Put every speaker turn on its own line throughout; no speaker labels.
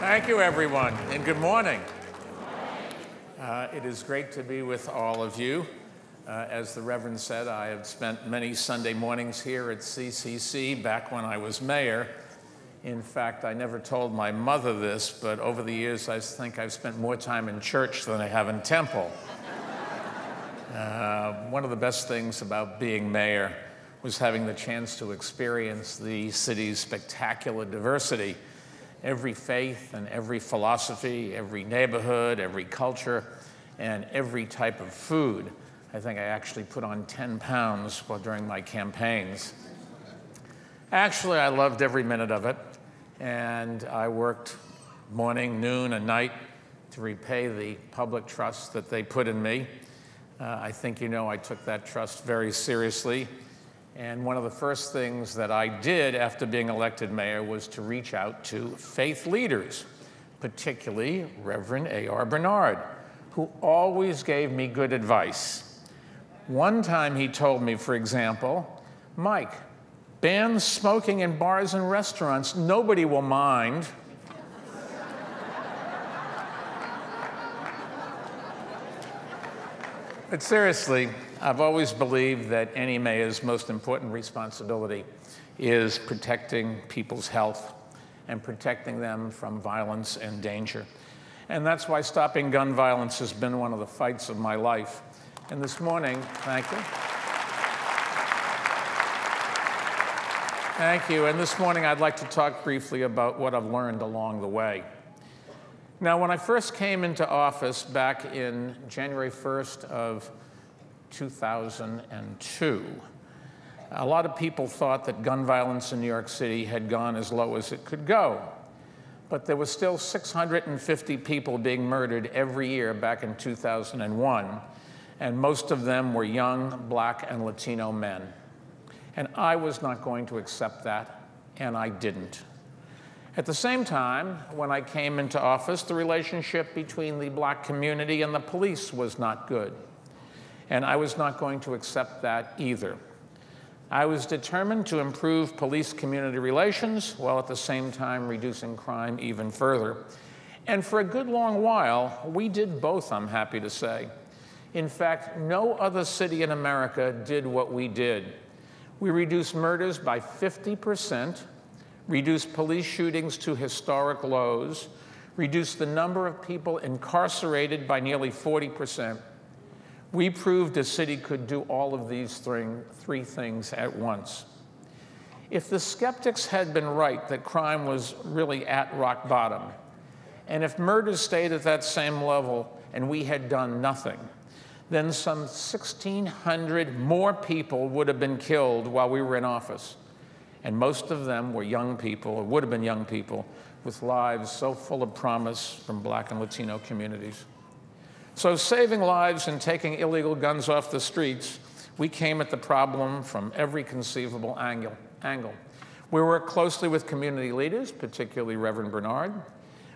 Thank you, everyone, and good morning. It is great to be with all of you. As the Reverend said, I have spent many Sunday mornings here at CCC back when I was mayor. In fact, I never told my mother this, but over the years, I think I've spent more time in church than I have in temple. One of the best things about being mayor was having the chance to experience the city's spectacular diversity. Every faith and every philosophy, every neighborhood, every culture, and every type of food. I think I actually put on 10 pounds during my campaigns. Actually, I loved every minute of it, and I worked morning, noon, and night to repay the public trust that they put in me. I think you know I took that trust very seriously. And one of the first things that I did after being elected mayor was to reach out to faith leaders, particularly Reverend A.R. Bernard, who always gave me good advice. One time he told me, for example, Mike, ban smoking in bars and restaurants. Nobody will mind. But seriously, I've always believed that any mayor's most important responsibility is protecting people's health and protecting them from violence and danger. And that's why stopping gun violence has been one of the fights of my life. And this morning, thank you. Thank you. And this morning, I'd like to talk briefly about what I've learned along the way. Now, when I first came into office back in January 1st of 2002, a lot of people thought that gun violence in New York City had gone as low as it could go. But there were still 650 people being murdered every year back in 2001, and most of them were young Black and Latino men. And I was not going to accept that, and I didn't. At the same time, when I came into office, the relationship between the Black community and the police was not good. And I was not going to accept that either. I was determined to improve police-community relations while at the same time reducing crime even further. And for a good long while, we did both, I'm happy to say. In fact, no other city in America did what we did. We reduced murders by 50%, reduced police shootings to historic lows, reduced the number of people incarcerated by nearly 40%. We proved a city could do all of these three things at once. If the skeptics had been right that crime was really at rock bottom, and if murders stayed at that same level and we had done nothing, then some 1,600 more people would have been killed while we were in office. And most of them were young people, or would have been young people, with lives so full of promise from Black and Latino communities. So saving lives and taking illegal guns off the streets, we came at the problem from every conceivable angle. We worked closely with community leaders, particularly Reverend Bernard.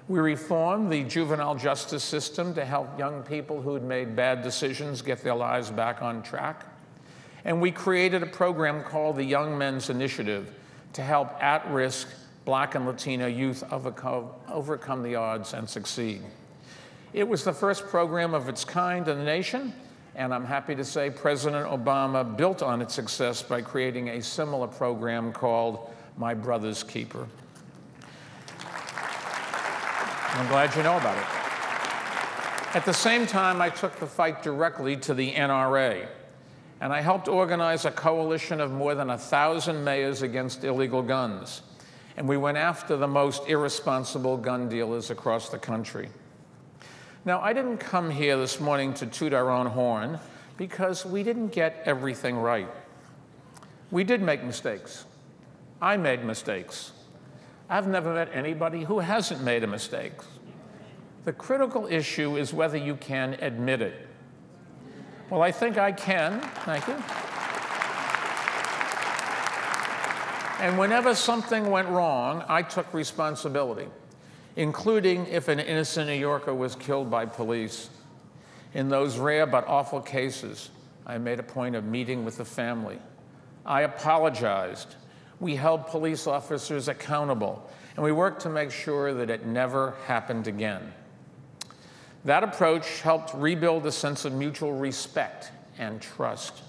We reformed the juvenile justice system to help young people who had made bad decisions get their lives back on track. And we created a program called the Young Men's Initiative to help at-risk Black and Latino youth overcome the odds and succeed. It was the first program of its kind in the nation, and I'm happy to say President Obama built on its success by creating a similar program called My Brother's Keeper. I'm glad you know about it. At the same time, I took the fight directly to the NRA. And I helped organize a coalition of more than 1,000 mayors against illegal guns. And we went after the most irresponsible gun dealers across the country. Now, I didn't come here this morning to toot our own horn because we didn't get everything right. We did make mistakes. I made mistakes. I've never met anybody who hasn't made a mistake. The critical issue is whether you can admit it. Well, I think I can. Thank you. And whenever something went wrong, I took responsibility, including if an innocent New Yorker was killed by police. In those rare but awful cases, I made a point of meeting with the family. I apologized. We held police officers accountable, and we worked to make sure that it never happened again. That approach helped rebuild a sense of mutual respect and trust.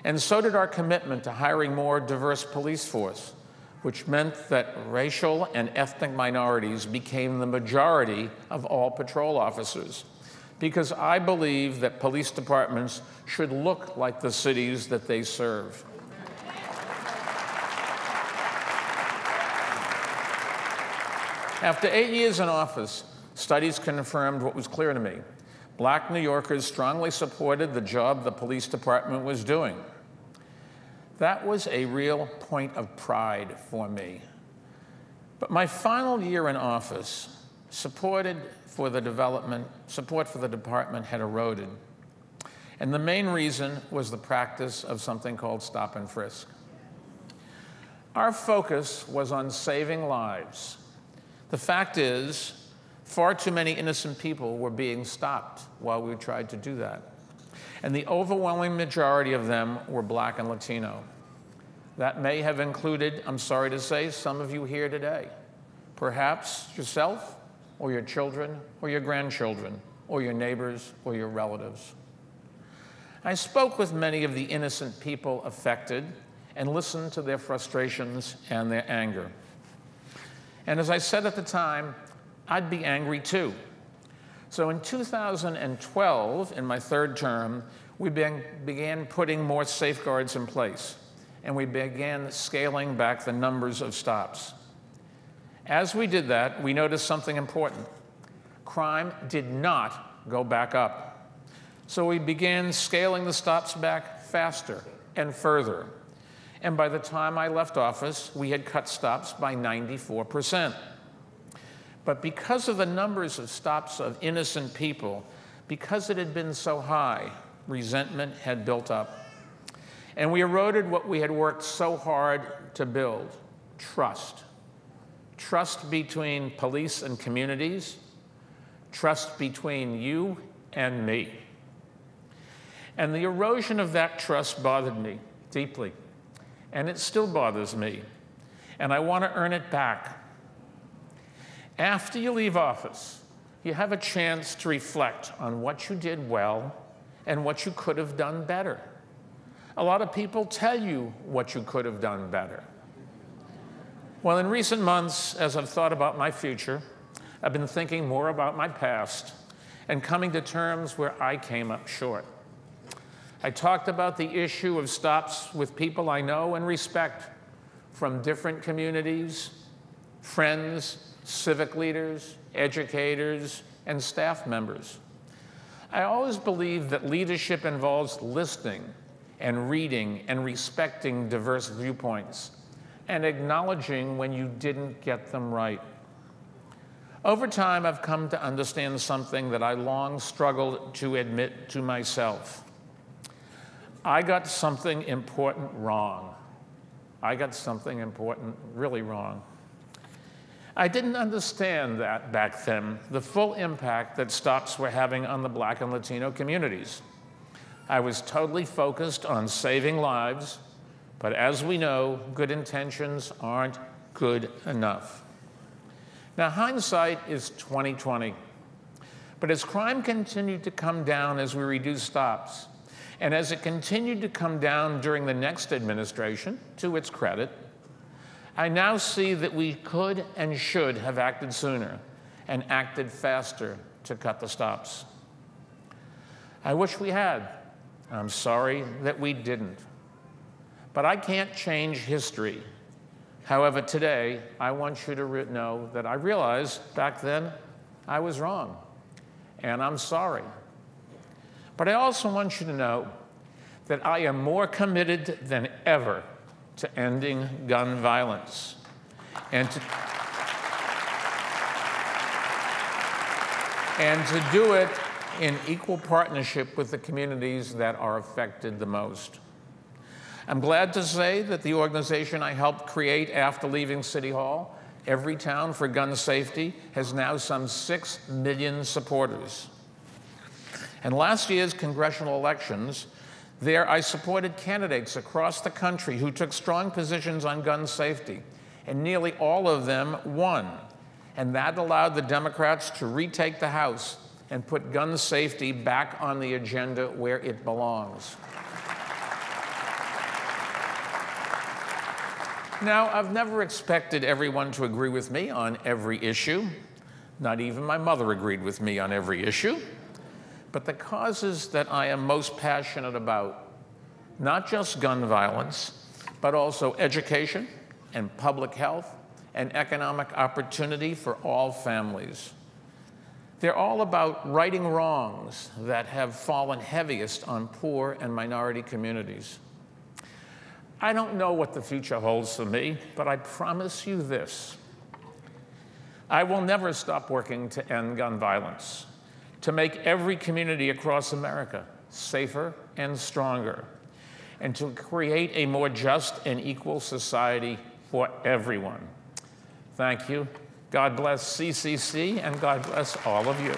And so did our commitment to hiring more diverse police force, which meant that racial and ethnic minorities became the majority of all patrol officers. Because I believe that police departments should look like the cities that they serve. After 8 years in office, studies confirmed what was clear to me. Black New Yorkers strongly supported the job the police department was doing. That was a real point of pride for me. But my final year in office, support for the department had eroded. And the main reason was the practice of something called stop and frisk. Our focus was on saving lives. The fact is, far too many innocent people were being stopped while we tried to do that. And the overwhelming majority of them were Black and Latino. That may have included, I'm sorry to say, some of you here today. Perhaps yourself, or your children, or your grandchildren, or your neighbors, or your relatives. I spoke with many of the innocent people affected and listened to their frustrations and their anger. And as I said at the time, I'd be angry too. So in 2012, in my third term, we began putting more safeguards in place, and we began scaling back the numbers of stops. As we did that, we noticed something important. Crime did not go back up. So we began scaling the stops back faster and further. And by the time I left office, we had cut stops by 94%. But because of the numbers of stops of innocent people, because it had been so high, resentment had built up. And we eroded what we had worked so hard to build, trust. Trust between police and communities, trust between you and me. And the erosion of that trust bothered me deeply, and it still bothers me, and I want to earn it back. After you leave office, you have a chance to reflect on what you did well and what you could have done better. A lot of people tell you what you could have done better. Well, in recent months, as I've thought about my future, I've been thinking more about my past and coming to terms where I came up short. I talked about the issue of stops with people I know and respect from different communities, friends, civic leaders, educators, and staff members. I always believe that leadership involves listening and reading and respecting diverse viewpoints and acknowledging when you didn't get them right. Over time, I've come to understand something that I long struggled to admit to myself. I got something important wrong. I got something important really wrong. I didn't understand that back then, the full impact that stops were having on the Black and Latino communities. I was totally focused on saving lives, but as we know, good intentions aren't good enough. Now, hindsight is 20/20. But as crime continued to come down as we reduced stops, and as it continued to come down during the next administration, to its credit, I now see that we could and should have acted sooner and acted faster to cut the stops. I wish we had. I'm sorry that we didn't. But I can't change history. However, today, I want you to know that I realized back then I was wrong, and I'm sorry. But I also want you to know that I am more committed than ever to ending gun violence and to do it in equal partnership with the communities that are affected the most. I'm glad to say that the organization I helped create after leaving City Hall, Every Town for Gun Safety, has now some 6 million supporters. In last year's congressional elections, there I supported candidates across the country who took strong positions on gun safety and nearly all of them won. And that allowed the Democrats to retake the House and put gun safety back on the agenda where it belongs. Now, I've never expected everyone to agree with me on every issue. Not even my mother agreed with me on every issue. But the causes that I am most passionate about, not just gun violence, but also education and public health and economic opportunity for all families. They're all about righting wrongs that have fallen heaviest on poor and minority communities. I don't know what the future holds for me, but I promise you this. I will never stop working to end gun violence, to make every community across America safer and stronger, and to create a more just and equal society for everyone. Thank you. God bless CCC, and God bless all of you.